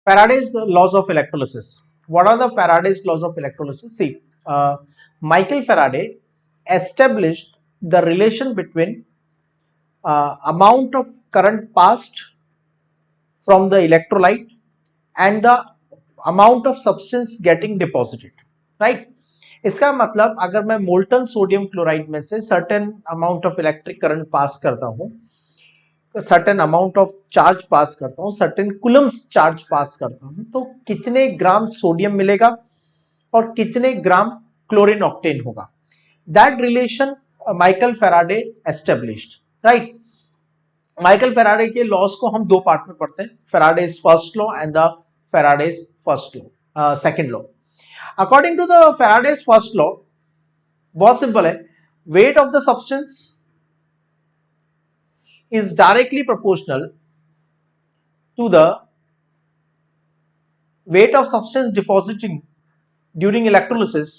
Faraday's laws of electrolysis. What are the Faraday's laws of electrolysis? See, Michael Faraday established the relation between amount of current passed from the electrolyte and the amount of substance getting deposited, right? इसका मतलब अगर मैं molten sodium chloride में से certain amount of electric current pass करता हूं, certain amount of charge पास करता हूं, सर्टेन कुलम्स चार्ज पास करता हूं, तो कितने ग्राम सोडियम मिलेगा और कितने ग्राम क्लोरीन ऑक्टेन होगा, that relation Michael Faraday established, right? Michael Faraday के लॉस को हम दो पार्ट में पढ़ते हैं, Faraday's first law and the Faraday's first law, second law. According to the Faraday's first law बहुत सिंपल है, weight of the substance is directly proportional to the weight of substance depositing during electrolysis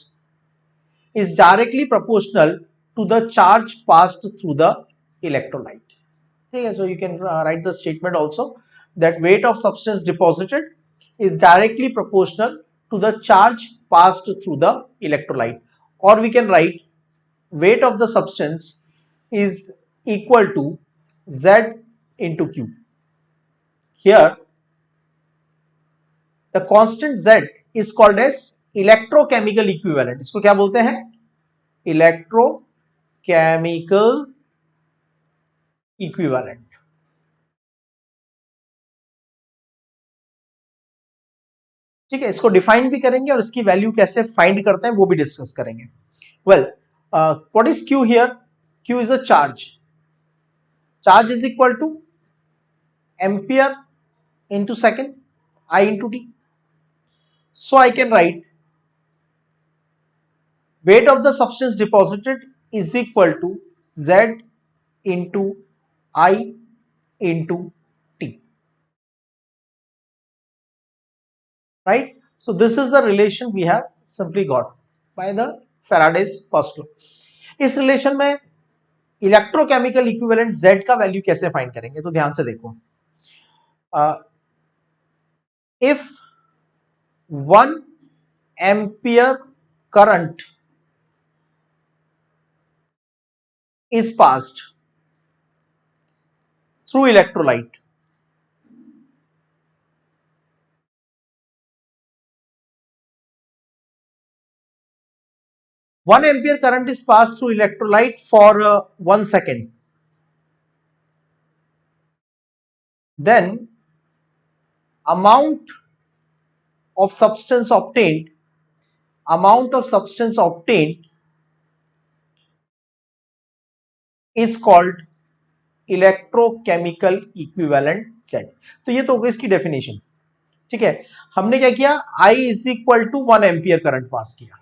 is directly proportional to the charge passed through the electrolyte. Okay, so you can write the statement also that weight of substance deposited is directly proportional to the charge passed through the electrolyte, or we can write weight of the substance is equal to Z into Q. Here the constant Z is called as electrochemical equivalent. इसको क्या बोलते हैं? Electrochemical equivalent. ठीक है, इसको define भी करेंगे और इसकी वैल्यू कैसे फाइंड करते हैं वो भी डिस्कस करेंगे। Well, what is Q here? Q is a charge. Charge is equal to ampere into second, I into T. So I can write weight of the substance deposited is equal to Z into I into T. Right? So this is the relation we have simply got by the Faraday's first law. इस relation में electrochemical equivalent Z का value कैसे find करेंगे, तो ध्यान से देखो। If 1 ampere current is passed through electrolyte, one ampere current is passed through electrolyte for 1 second, then amount of substance obtained is called electrochemical equivalent Z. तो ये तो होगी इसकी डेफिनेशन। ठीक है, हमने क्या किया, I is equal to 1 ampere current pass किया,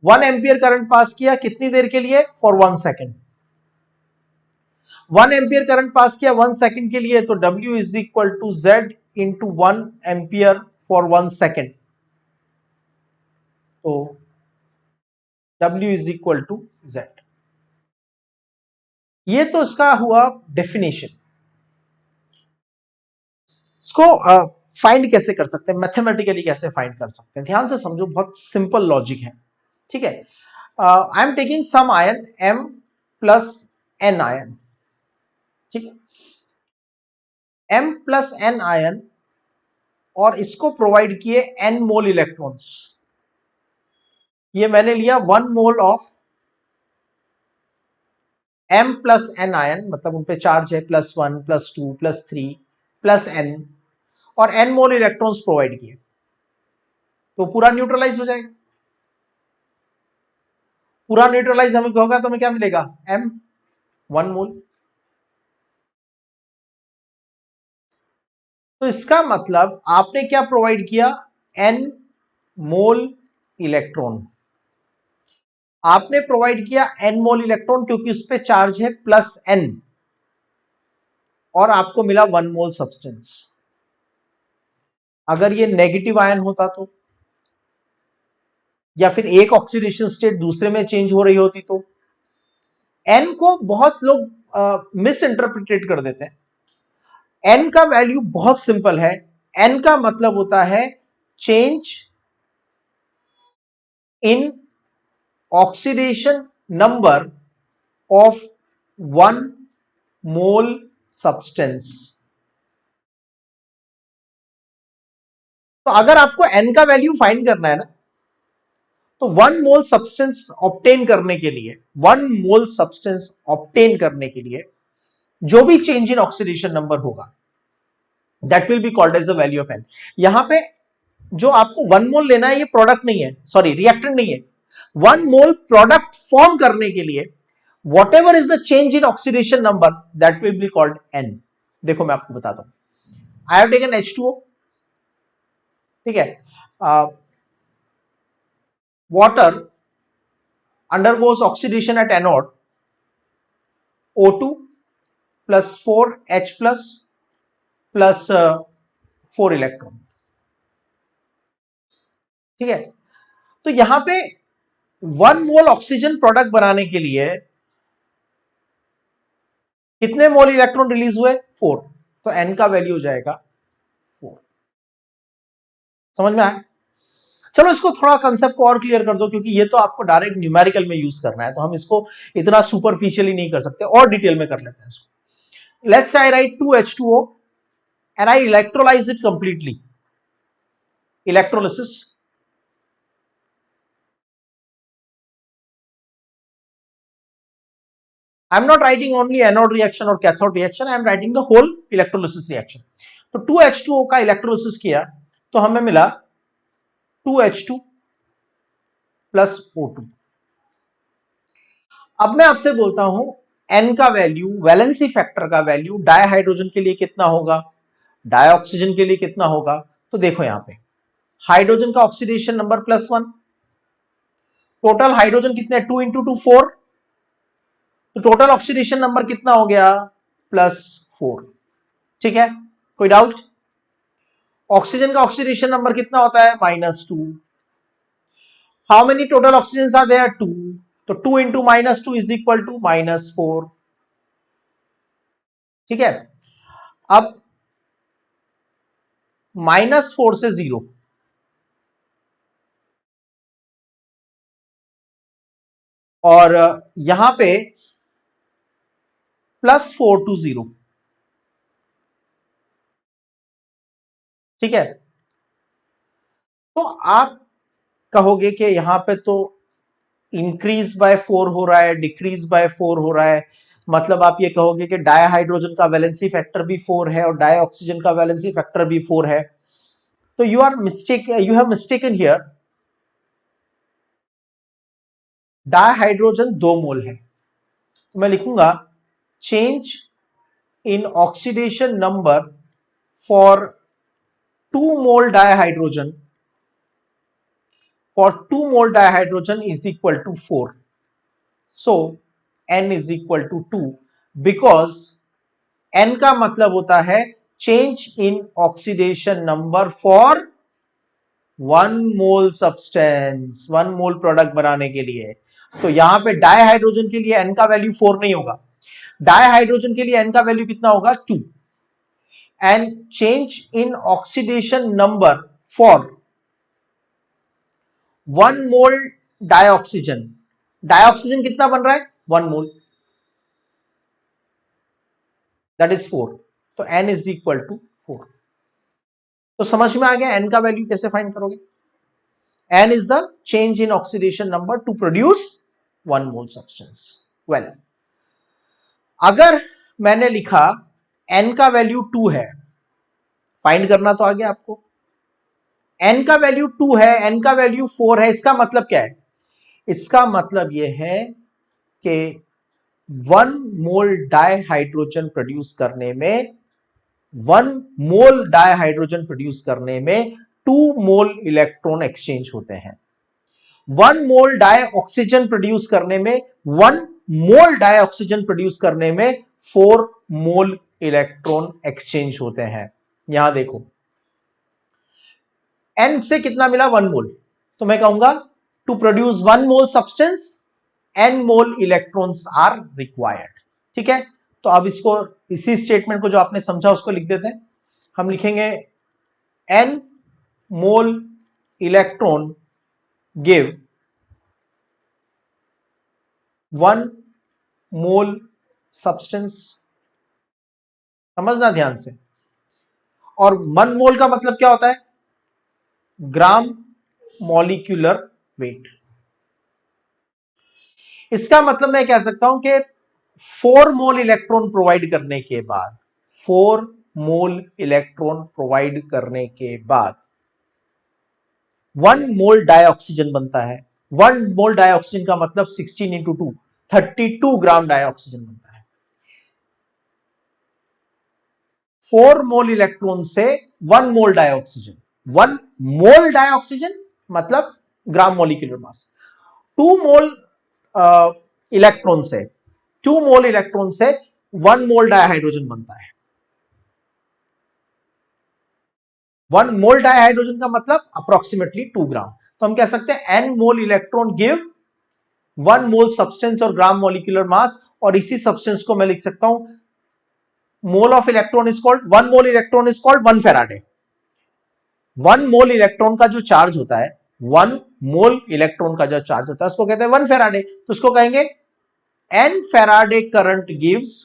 1 एम्पियर करंट पास किया कितनी देर के लिए, for 1 second. 1 ampere current pass किया 1 सेकेंड के लिए, तो W is equal to Z into 1 ampere for 1 second, तो W is equal to Z। ये तो इसका हुआ डेफिनेशन। इसको फाइंड कैसे कर सकते हैं, मैथमेटिकली कैसे फाइंड कर सकते हैं, ध्यान से समझो, बहुत सिंपल लॉजिक है। ठीक है, I am taking some ion M plus N ion, ठीक है, M प्लस N आयन, और इसको प्रोवाइड किए N मोल इलेक्ट्रॉन्स। ये मैंने लिया 1 mole of M plus N ion, मतलब उन पे चार्ज है +1 +2 +3 प्लस N, और N मोल इलेक्ट्रॉन्स प्रोवाइड किए, तो पूरा न्यूट्रलाइज हो जाएगा। पूरा न्यूट्रलाइज हमें होगा तो हमें क्या मिलेगा, M 1 मोल। तो इसका मतलब आपने क्या प्रोवाइड किया, N मोल इलेक्ट्रॉन। आपने प्रोवाइड किया N मोल इलेक्ट्रॉन क्योंकि उस पे चार्ज है +N, और आपको मिला 1 मोल सब्सटेंस। अगर ये नेगेटिव आयन होता तो, या फिर एक ऑक्सीडेशन स्टेट दूसरे में चेंज हो रही होती तो, N को बहुत लोग मिस इंटरप्रिटेट कर देते हैं। N का वैल्यू बहुत सिंपल है, एन का मतलब होता है change in oxidation number of one mole substance. तो अगर आपको एन का वैल्यू फाइंड करना है ना, तो वन मोल सब्सटेंस ऑब्टेन करने के लिए, वन मोल सब्सटेंस ऑब्टेन करने के लिए जो भी चेंज इन ऑक्सीडेशन नंबर होगा that will be called as the value of n. यहां पे जो आपको वन मोल लेना है ये प्रोडक्ट नहीं है, सॉरी रिएक्टेंट नहीं है। वन मोल प्रोडक्ट फॉर्म करने के लिए what ever is the change in oxidation number that will be called an. देखो मैं आपको बताता हूं। आई हैव टेकन H2O, ठीक है, water undergoes oxidation at anode, O2 plus 4H plus 4 electron, ठीक है। तो यहां पे वन मोल ऑक्सीजन प्रोडक्ट बनाने के लिए कितने मोल इलेक्ट्रॉन रिलीज हुए? 4। तो एन का वैल्यू हो जाएगा 4। समझ में आया? चलो इसको थोड़ा कंसेप्ट को और क्लियर कर दो, क्योंकि ये तो आपको डायरेक्ट न्यूमेरिकल में यूज करना है, तो हम इसको इतना सुपरफिशियली नहीं कर सकते, और डिटेल में कर लेते हैं इसको। Let's say I right 2H2O and I electrolyze it completely. Electrolysis. I'm not writing only anode reaction or cathode reaction, I am writing the whole electrolysis reaction. तो 2H2O का इलेक्ट्रोलिसिस किया तो हमें मिला 2H2 प्लस O2। अब मैं आपसे बोलता हूं N का वैल्यू, वैलेंसी फैक्टर का वैल्यू डाई हाइड्रोजन के लिए कितना होगा, डाई ऑक्सीजन के लिए कितना होगा। तो देखो यहां पे हाइड्रोजन का ऑक्सीडेशन नंबर +1, टोटल हाइड्रोजन कितने, 2 इंटू 2 4, तो टोटल ऑक्सीडेशन नंबर कितना हो गया, +4। ठीक है, कोई डाउट? ऑक्सीजन का ऑक्सीडेशन नंबर कितना होता है, -2। How many total oxygen are there, 2, तो 2 इंटू -2 इज इक्वल टू -4। ठीक है, अब -4 से 0, और यहां पे +4 टू 0। ठीक है, तो आप कहोगे कि यहां पे तो इंक्रीज बाय 4 हो रहा है, डिक्रीज बाय 4 हो रहा है, मतलब आप ये कहोगे कि डाई हाइड्रोजन का वैलेंसी फैक्टर भी 4 है और डाई ऑक्सीजन का वैलेंसी फैक्टर भी 4 है। तो you have mistaken here. Di hydrogen 2 मोल है, तो मैं लिखूंगा change in oxidation number for 2 mole dihydrogen, for 2 mole dihydrogen is equal to 4. So n is equal to 2 because n का मतलब होता है change in oxidation number for 1 mole substance, 1 mole product बनाने के लिए। तो यहां पे डाइहाइड्रोजन के लिए n का वैल्यू 4 नहीं होगा, डाइहाइड्रोजन के लिए n का वैल्यू कितना होगा, 2। And change in oxidation number for 1 mole dioxygen, dioxygen कितना बन रहा है, 1 मोल, दैट इज 4। तो n इज इक्वल टू 4। तो समझ में आ गया n का वैल्यू कैसे फाइंड करोगे। n is the change in oxidation number two produce 1 mole substance. Well, अगर मैंने लिखा n का वैल्यू 2 है, फाइंड करना तो आ गया आपको। n का वैल्यू 2 है, n का वैल्यू 4 है, इसका मतलब क्या है, इसका मतलब यह है कि 1 मोल डाइहाइड्रोजन प्रोड्यूस करने में, 1 मोल डाइहाइड्रोजन प्रोड्यूस करने में 2 मोल इलेक्ट्रॉन एक्सचेंज होते हैं। 1 मोल डाई ऑक्सीजन प्रोड्यूस करने में, 1 मोल डाई ऑक्सीजन प्रोड्यूस करने में 4 मोल इलेक्ट्रॉन एक्सचेंज होते हैं। यहां देखो n से कितना मिला, 1 मोल, तो मैं कहूंगा to produce 1 mole substance n mole electrons are required. ठीक है, तो अब इसको, इसी स्टेटमेंट को जो आपने समझा उसको लिख देते हैं। हम लिखेंगे n mole electron give 1 mole substance. समझना ध्यान से. और 1 मोल का मतलब क्या होता है? ग्राम मॉलिक्यूलर वेट. इसका मतलब मैं कह सकता हूं कि 4 मोल इलेक्ट्रॉन प्रोवाइड करने के बाद 4 मोल इलेक्ट्रॉन प्रोवाइड करने के बाद 1 मोल डाइऑक्सीजन बनता है. 1 मोल डाइऑक्सीजन का मतलब 16 इंटू 2 32 ग्राम डाइऑक्सीजन बनता है. 4 मोल इलेक्ट्रॉन से 1 मोल डाइऑक्सीजन. 1 मोल डाइऑक्सीजन मतलब ग्राम मॉलिक्यूलर मास. 2 मोल इलेक्ट्रॉन से 2 मोल इलेक्ट्रॉन से 1 मोल डाइहाइड्रोजन बनता है. 1 मोल डाइहाइड्रोजन का मतलब अप्रोक्सीमेटली 2 ग्राम. तो हम कह सकते हैं n मोल इलेक्ट्रॉन गिव 1 मोल सब्सटेंस और ग्राम मॉलिक्यूलर मास. और इसी सब्सटेंस को मैं लिख सकता हूं mole of electron is called 1 mole electron is called 1 Faraday. 1 mole electron का जो चार्ज होता है 1 मोल इलेक्ट्रॉन का जो चार्ज होता है उसको कहते हैं 1 फैराडे. तो उसको कहेंगे n Faraday current gives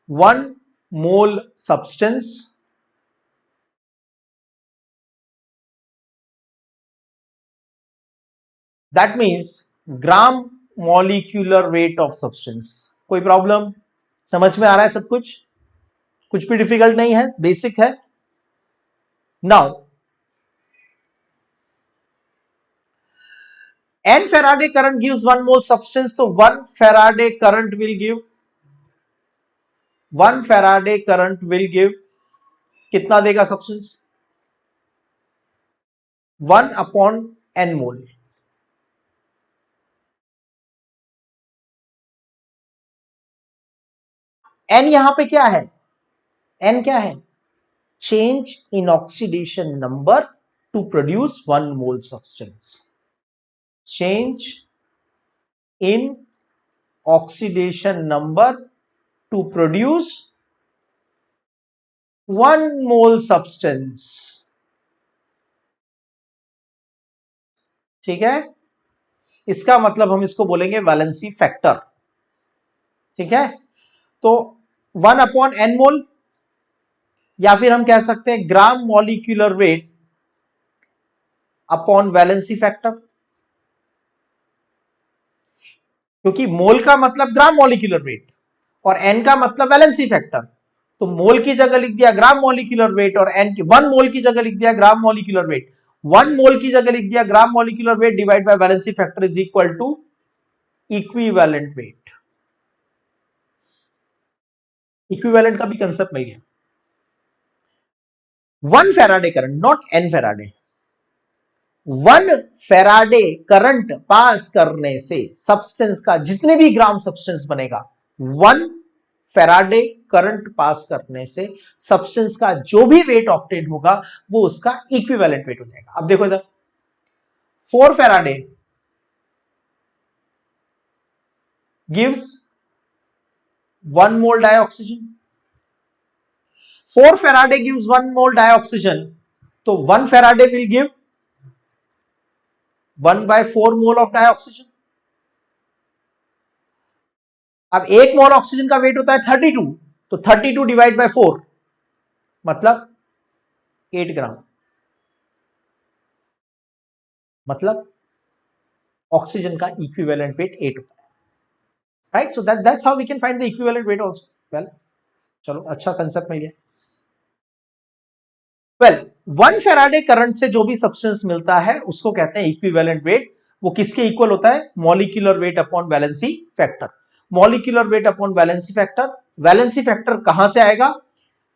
1 mole substance that means gram molecular weight of substance. कोई प्रॉब्लम? समझ में आ रहा है सब कुछ? कुछ भी डिफिकल्ट नहीं है, बेसिक है. Now n Faraday current gives 1 mole substance, तो 1 Faraday current will give कितना देगा सब्सटेंस? 1 अपॉन n मोल. n यहां पे क्या है? n क्या है? Change in oxidation number two produce 1 mole substance. Change in oxidation number two produce 1 mole substance. ठीक है. इसका मतलब हम इसको बोलेंगे वैलेंसी फैक्टर. ठीक है. तो 1 अपॉन n मोल या फिर हम कह सकते हैं ग्राम molecular weight upon valency factor. क्योंकि मोल का मतलब ग्राम मॉलिक्यूलर वेट और n का मतलब वैलेंसी फैक्टर. तो मोल की जगह लिख दिया ग्राम मॉलिक्यूलर वेट और n की 1 मोल की जगह लिख दिया ग्राम मॉलिक्यूलर वेट. 1 मोल की जगह लिख दिया gram molecular weight divide by valency factor is equal to equivalent weight. Equivalent का भी कंसेप्ट मिल गया. 1 Faraday current, not n Faraday. 1 Faraday current pass करने से सब्सटेंस का जितने भी ग्राम सब्सटेंस बनेगा 1 फैराडे करंट पास करने से सब्सटेंस का जो भी वेट ऑब्टेन होगा वो उसका इक्विवेलेंट वेट हो जाएगा. अब देखो इधर 4 फैराडे गिव्स 1 मोल डाइऑक्सीजन. 4 फैराडे गिव्स 1 मोल डाइऑक्सीजन. तो 1 Faraday will give 1/4 mole of dioxygen. अब 1 मोल ऑक्सीजन का वेट होता है 32. तो 32 डिवाइड बाय 4 मतलब 8 ग्राम. मतलब ऑक्सीजन का इक्विवेलेंट वेट 8 होता है. Right. So that's how we can find the equivalent weight also. Well, चलो अच्छा कंसेप्ट मिल गया. वेल, 1 फैराडे करंट से जो भी सब्सटेंस मिलता है उसको कहते हैं इक्विवेलेंट वेट. वो किसके इक्वल होता है? Molecular weight upon valency factor. Molecular weight upon valency factor. Valency factor कहां से आएगा?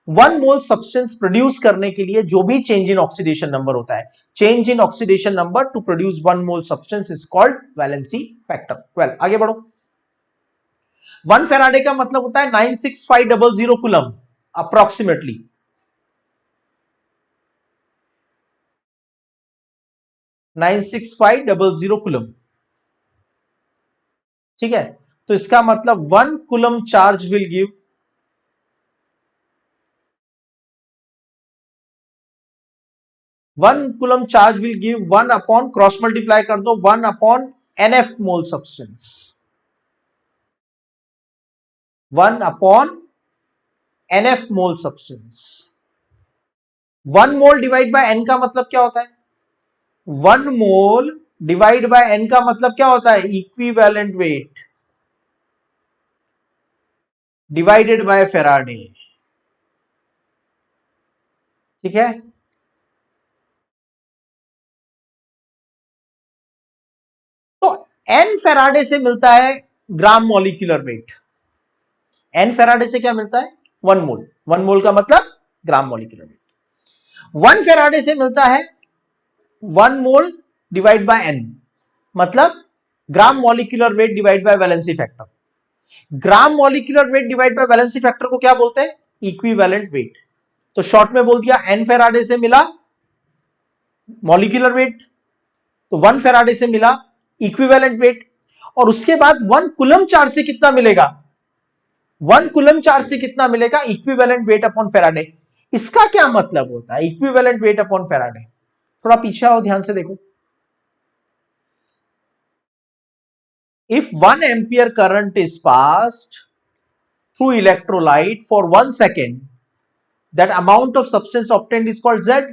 1 मोल सब्सटेंस प्रोड्यूस करने के लिए जो भी चेंज इन ऑक्सीडेशन नंबर होता है, change in oxidation number two produce 1 mole substance is called valency factor. Well, आगे बढ़ो. 1 फैराडे का मतलब होता है 96500 कूलम अप्रोक्सीमेटली. 96500 कूलम. ठीक है. तो इसका मतलब 1 coulomb charge will give 1 coulomb charge will give 1 upon, cross multiply कर दो, 1 upon NF mole substance, 1 upon NF mole substance. 1 mole divide by n का मतलब क्या होता है? 1 मोल डिवाइड बाय n का मतलब क्या होता है? Equivalent weight divided by Faraday. ठीक है, तो n फेराडे से मिलता है ग्राम मॉलिक्यूलर वेट। n फेराडे से क्या मिलता है? 1 मोल। 1 मोल का मतलब ग्राम मॉलिक्यूलर वेट। 1 फेराडे से मिलता है 1 मोल डिवाइड बाय n, मतलब ग्राम molecular weight divide by valency factor. Gram molecular weight divide by valency factor को क्या बोलते हैं? Equivalent weight. तो शॉर्ट में बोल दिया, n फेराडे से मिला मॉलिक्यूलर वेट, तो 1 फेराडे से मिला इक्विवेलेंट वेट, और उसके बाद 1 कूलम चार्ज से कितना मिलेगा? 1 कूलम चार्ज से कितना मिलेगा? Equivalent weight upon Faraday. इसका क्या मतलब होता है इक्विवेलेंट वेट अपॉन फेराडे? थोड़ा पीछे आओ, ध्यान से देखो। If 1 ampere current is passed through electrolyte for 1 second, that amount of substance obtained is called Z.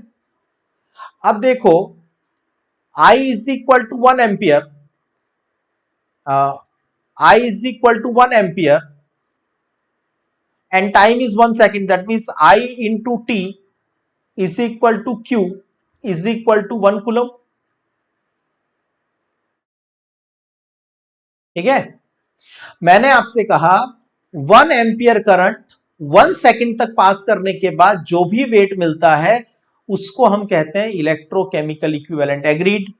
अब देखो, I is equal to 1 ampere, I is equal to 1 ampere and time is 1 second, that means I into T is equal to Q is equal to 1 coulomb. ठीक है, मैंने आपसे कहा 1 ampere current 1 second तक पास करने के बाद जो भी वेट मिलता है उसको हम कहते हैं इलेक्ट्रोकेमिकल इक्विवेलेंट। एग्रीड?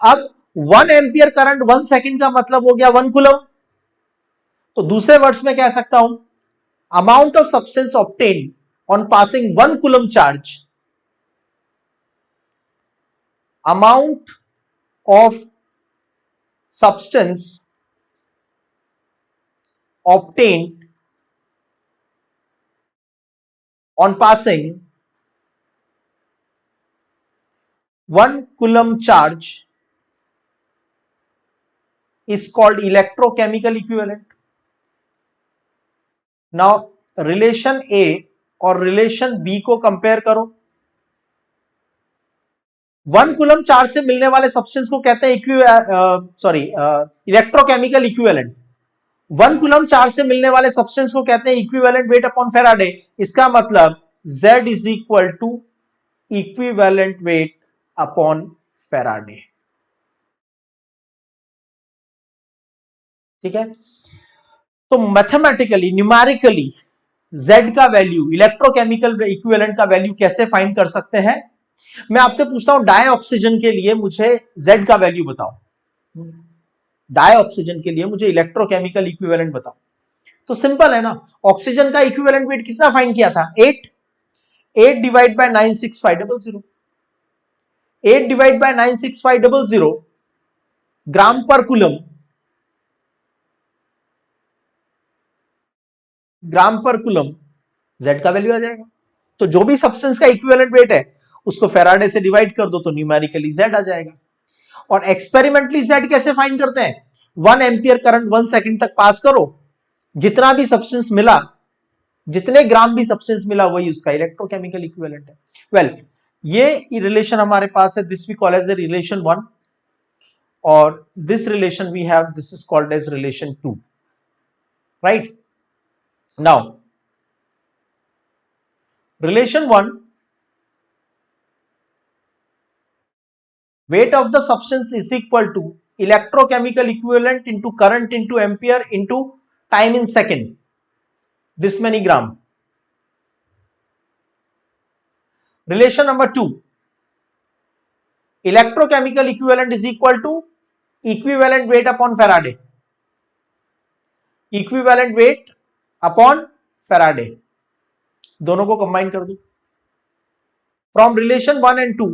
अब 1 एम्पियर करंट 1 सेकंड का मतलब हो गया 1 कूलम। तो दूसरे वर्ड्स में कह सकता हूं, amount of substance obtained on passing 1 coulomb charge, amount of substance obtained on passing 1 coulomb charge is called electrochemical equivalent. Now relation A और रिलेशन B को कंपेयर करो। 1 कूलम चार्ज से मिलने वाले सब्सटेंस को कहते हैं इलेक्ट्रोकेमिकल इक्विवेलेंट। 1 कूलम चार्ज से मिलने वाले सब्सटेंस को कहते हैं इक्विवेलेंट वेट अपॉन फेराडे। इसका मतलब Z is equal to equivalent weight upon Faraday. ठीक है, तो मैथमेटिकली न्यूमेरिकली Z का वैल्यू, इलेक्ट्रोकेमिकल इक्विवेलेंट का वैल्यू कैसे फाइंड कर सकते हैं? मैं आपसे पूछता हूं डाई ऑक्सीजन के लिए मुझे Z का वैल्यू बताओ, डाई ऑक्सीजन के लिए मुझे इलेक्ट्रोकेमिकल इक्विवेलेंट बताओ। तो सिंपल है ना, ऑक्सीजन का इक्विवेलेंट वेट कितना फाइंड किया था? 8 डिवाइड बाय 96500, 8 डिवाइड बाय 96500 ग्राम पर कूलम, ग्राम पर कूलम Z का वैल्यू आ जाएगा। तो जो भी सब्सटेंस का इक्विवेलेंट वेट है उसको फेराडे से डिवाइड कर दो तो न्यूमेरिकली Z आ जाएगा। और एक्सपेरिमेंटली Z कैसे फाइंड करते हैं? 1 एम्पियर करंट 1 सेकंड तक पास करो, जितना भी सब्सटेंस मिला, जितने ग्राम भी सब्सटेंस मिला वही उसका इलेक्ट्रोकेमिकल इक्विवेलेंट है। वेल, ये रिलेशन हमारे पास है, this we call as the relation 1, और this relation we have, this is called as relation 2, right? Now relation 1, weight of the substance is equal to electrochemical equivalent into current into ampere into time in second, this many gram. Relation number 2, electrochemical equivalent is equal to equivalent weight upon Faraday, equivalent weight upon Faraday, दोनों को combine कर दो। From relation 1 and 2,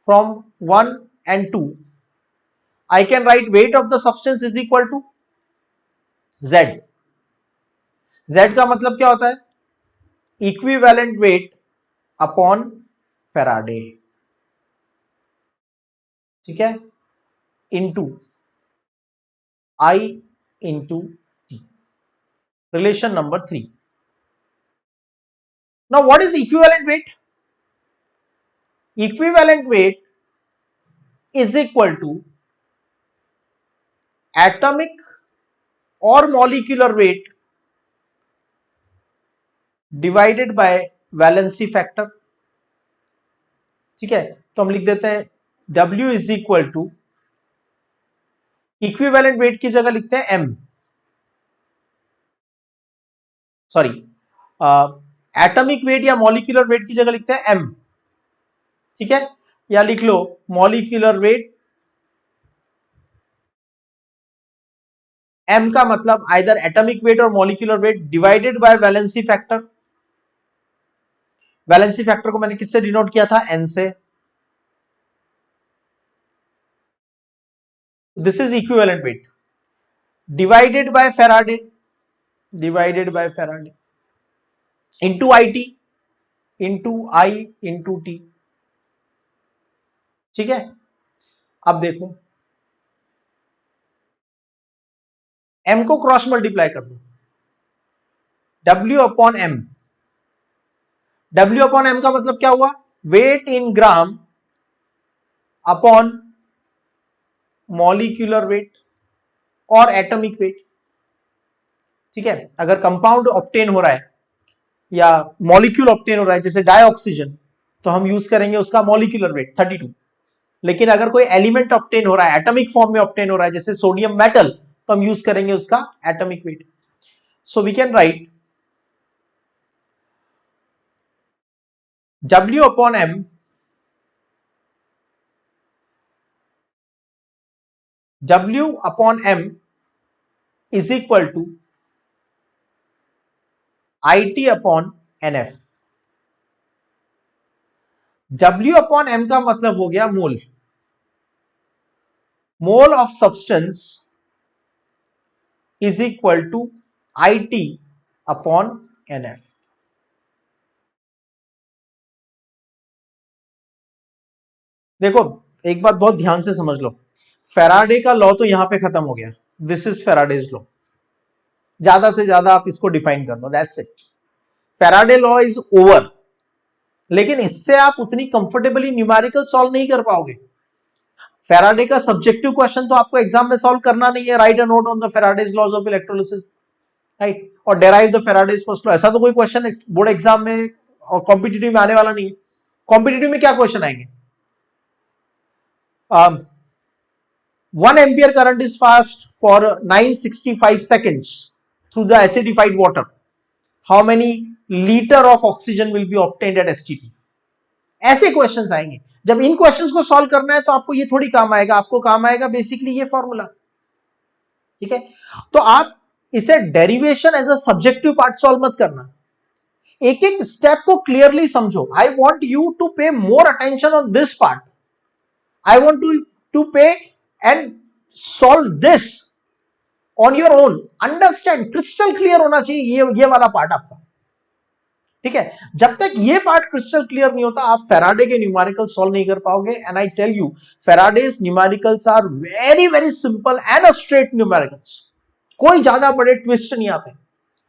from 1 and 2, I can write weight of the substance is equal to Z. Z का मतलब क्या होता है? Equivalent weight upon Faraday, ठीक है, into I into T, relation number 3. Now what is equivalent weight? Equivalent weight is equal to atomic or molecular weight divided by valency factor. ठीक है, तो हम लिख देते हैं W is equal to equivalent weight की जगह लिखते हैं M, सॉरी एटॉमिक वेट या मॉलिक्यूलर वेट की जगह लिखते हैं M, ठीक है, या लिख लो मॉलिक्यूलर वेट. M का मतलब आइदर एटॉमिक वेट और molecular weight divided by valency factor. Valency factor को मैंने किससे डिनोट किया था? N से. This is equivalent weight divided by Faraday, divided by Faraday into I T, into I into T. ठीक है, अब देखो M को क्रॉस मल्टीप्लाई कर दो, W upon M. W upon M का मतलब क्या हुआ? वेट इन ग्राम अपॉन मॉलिक्यूलर वेट और एटॉमिक वेट. ठीक है, अगर कंपाउंड ऑब्टेन हो रहा है या मॉलिक्यूल ऑब्टेन हो रहा है जैसे डाइऑक्सीजन, तो हम यूज करेंगे उसका मॉलिक्यूलर वेट 32. लेकिन अगर कोई एलिमेंट ऑब्टेन हो रहा है, एटॉमिक फॉर्म में ऑब्टेन हो रहा है जैसे सोडियम मेटल, तो हम यूज करेंगे उसका atomic weight. So we can write W upon M W upon M is equal to IT upon NF. W upon M का मतलब हो गया mole. Mole of substance is equal to IT upon NF. देखो एक बात बहुत ध्यान से समझ लो, फैराडे का लॉ तो यहां पे खत्म हो गया. This is Faraday's law. ज्यादा से ज्यादा आप इसको डिफाइन कर लो, that's it. Faraday law is over. लेकिन इससे आप उतनी कंफर्टेबली न्यूमेरिकल सॉल्व नहीं कर पाओगे. फैराडे का सब्जेक्टिव क्वेश्चन तो आपको एग्जाम में सॉल्व करना नहीं है. Write a note on the Faraday's laws of electrolysis, right, और derive the Faraday's first law. ऐसा तो कोई क्वेश्चन बोर्ड एग्जाम में और कॉम्पिटिटिव में आने वाला नहीं है. कॉम्पिटिटिव में क्या क्वेश्चन आएंगे? 1 ampere current is passed for 965 seconds through the acidified water. How many liter of oxygen will be obtained at STP? ऐसे क्वेश्चंस आएंगे. जब इन क्वेश्चंस को सॉल्व करना है तो आपको ये थोड़ी काम आएगा, आपको काम आएगा बेसिकली ये फॉर्मूला. ठीक है, तो आप इसे derivation as a subjective part solve मत करना. एक एक स्टेप को क्लियरली समझो. I want you to pay more attention on this part. I want to pay and solve this on your own. Understand, crystal clear होना चाहिए ये वाला पार्ट आपका. ठीक है, जब तक ये पार्ट क्रिस्टल क्लियर नहीं होता आप फैराडे के न्यूमेरिकल सॉल्व नहीं कर पाओगे. And I tell you, Faraday's numericals are very very simple and straight numericals. कोई ज्यादा बड़े ट्विस्ट नहीं आते,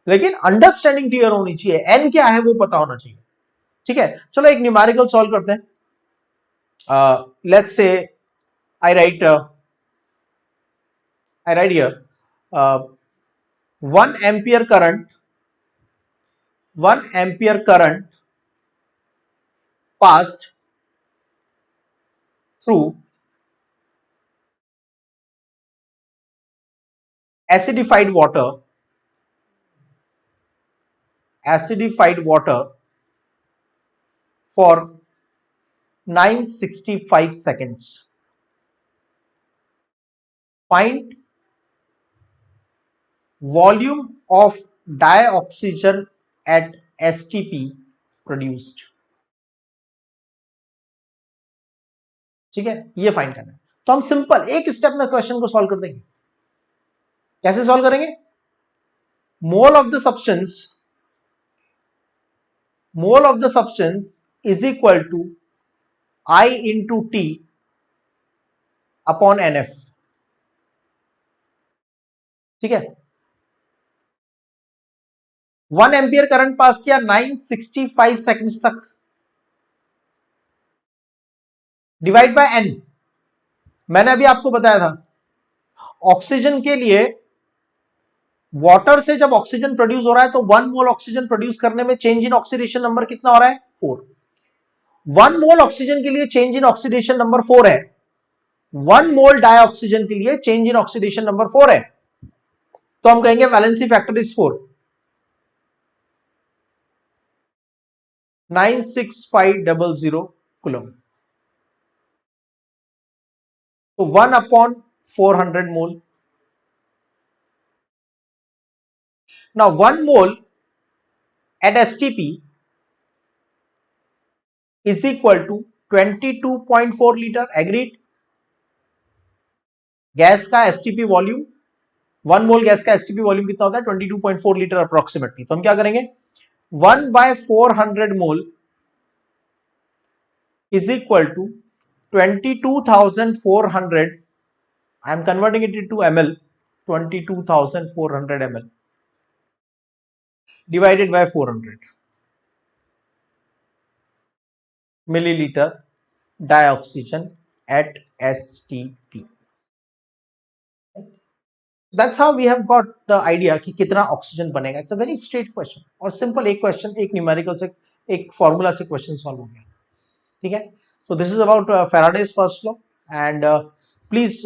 लेकिन अंडरस्टैंडिंग क्लियर होनी चाहिए. एन क्या है वो पता होना चाहिए. ठीक है, चलो एक न्यूमेरिकल सॉल्व करते हैं. Let's say I write here 1 ampere current passed through acidified water for 965 seconds. Find volume of dioxygen at STP produced. ठीक है, ये फाइंड करना है. तो हम सिंपल एक स्टेप में क्वेश्चन को सॉल्व कर देंगे. कैसे सॉल्व करेंगे? Mole of the substance is equal to I into T upon NF। ठीक है, 1 एम्पियर करंट पास किया 965 सेकंड्स तक, डिवाइड बाय N। मैंने अभी आपको बताया था ऑक्सीजन के लिए, वाटर से जब ऑक्सीजन प्रोड्यूस हो रहा है तो 1 मोल ऑक्सीजन प्रोड्यूस करने में चेंज इन ऑक्सीडेशन नंबर कितना हो रहा है? 4। 1 मोल ऑक्सीजन के लिए चेंज इन ऑक्सीडेशन नंबर 4 है, 1 मोल डाइऑक्सीजन के लिए चेंज इन ऑक्सीडेशन नंबर 4 है, तो हम कहेंगे वैलेंसी फैक्टर इज 4। 96500 कूलम, तो 1 upon 400 mole. Now 1 mole at STP is equal to 22.4 litre. Agreed? Gas का एसटीपी वॉल्यूम, 1 मोल गैस का एसटीपी वॉल्यूम कितना होता है? 22.4 लीटर अप्रोक्सीमेटली। तो हम क्या करेंगे, 1 by 400 mole is equal to 22,400, I am converting it into ml, 22,400 ml divided by 400 milliliter dioxygen at STP। That's how we have got the idea कि कितना ऑक्सीजन बनेगा। It's a very straight question और simple, एक question, एक numerical से, एक formula से question solve हो गया। ठीक है, so this is about Faraday's first law, and please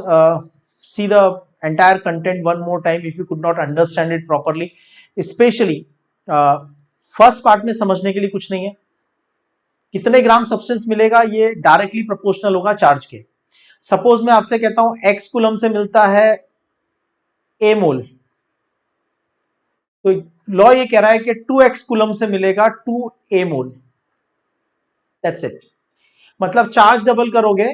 see the entire content one more time if you could not understand it properly, especially first part में समझने के लिए कुछ नहीं है। कितने ग्राम सब्सटेंस मिलेगा ये डायरेक्टली प्रोपोर्शनल होगा चार्ज के। सपोज मैं आपसे कहता हूं एक्स कूलम से मिलता है ए मोल, तो लॉ ये कह रहा है कि 2x कूलम से मिलेगा 2a मोल। That's it. मतलब चार्ज डबल करोगे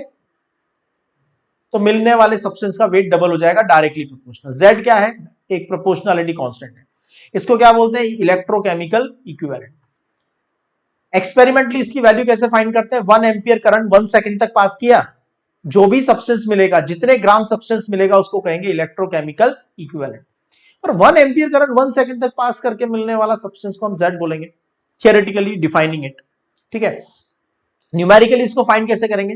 तो मिलने वाले सब्सटेंस का वेट डबल हो जाएगा, डायरेक्टली प्रोपोर्शनल। Z क्या है? एक प्रोपोर्शनलिटी कांस्टेंट है। इसको क्या बोलते हैं? Electrochemical equivalent. एक्सपेरिमेंटली इसकी वैल्यू कैसे फाइंड करते हैं? 1 एम्पियर करंट 1 सेकंड तक पास किया, जो भी सब्सटेंस मिलेगा, जितने ग्राम सब्सटेंस मिलेगा उसको कहेंगे इलेक्ट्रोकेमिकल इक्विवेलेंट। और 1 एम्पियर करंट 1 सेकंड तक पास करके मिलने वाला सब्सटेंस को हम Z बोलेंगे, थियोरेटिकली डिफाइनिंग इट। ठीक है, न्यूमेरिकली इसको फाइंड कैसे करेंगे?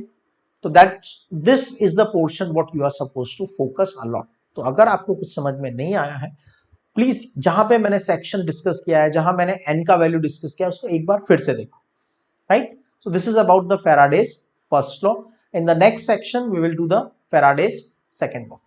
तो that this is the portion what you are suppose to focus a lot. तो अगर आपको कुछ समझ में नहीं आया है, प्लीज जहां पे मैंने सेक्शन डिस्कस किया है, जहां मैंने n का वैल्यू डिस्कस किया, उसको एक बार फिर से देखो। Right, so this is about the Faraday's first law. In the next section we will do the Faraday's second law.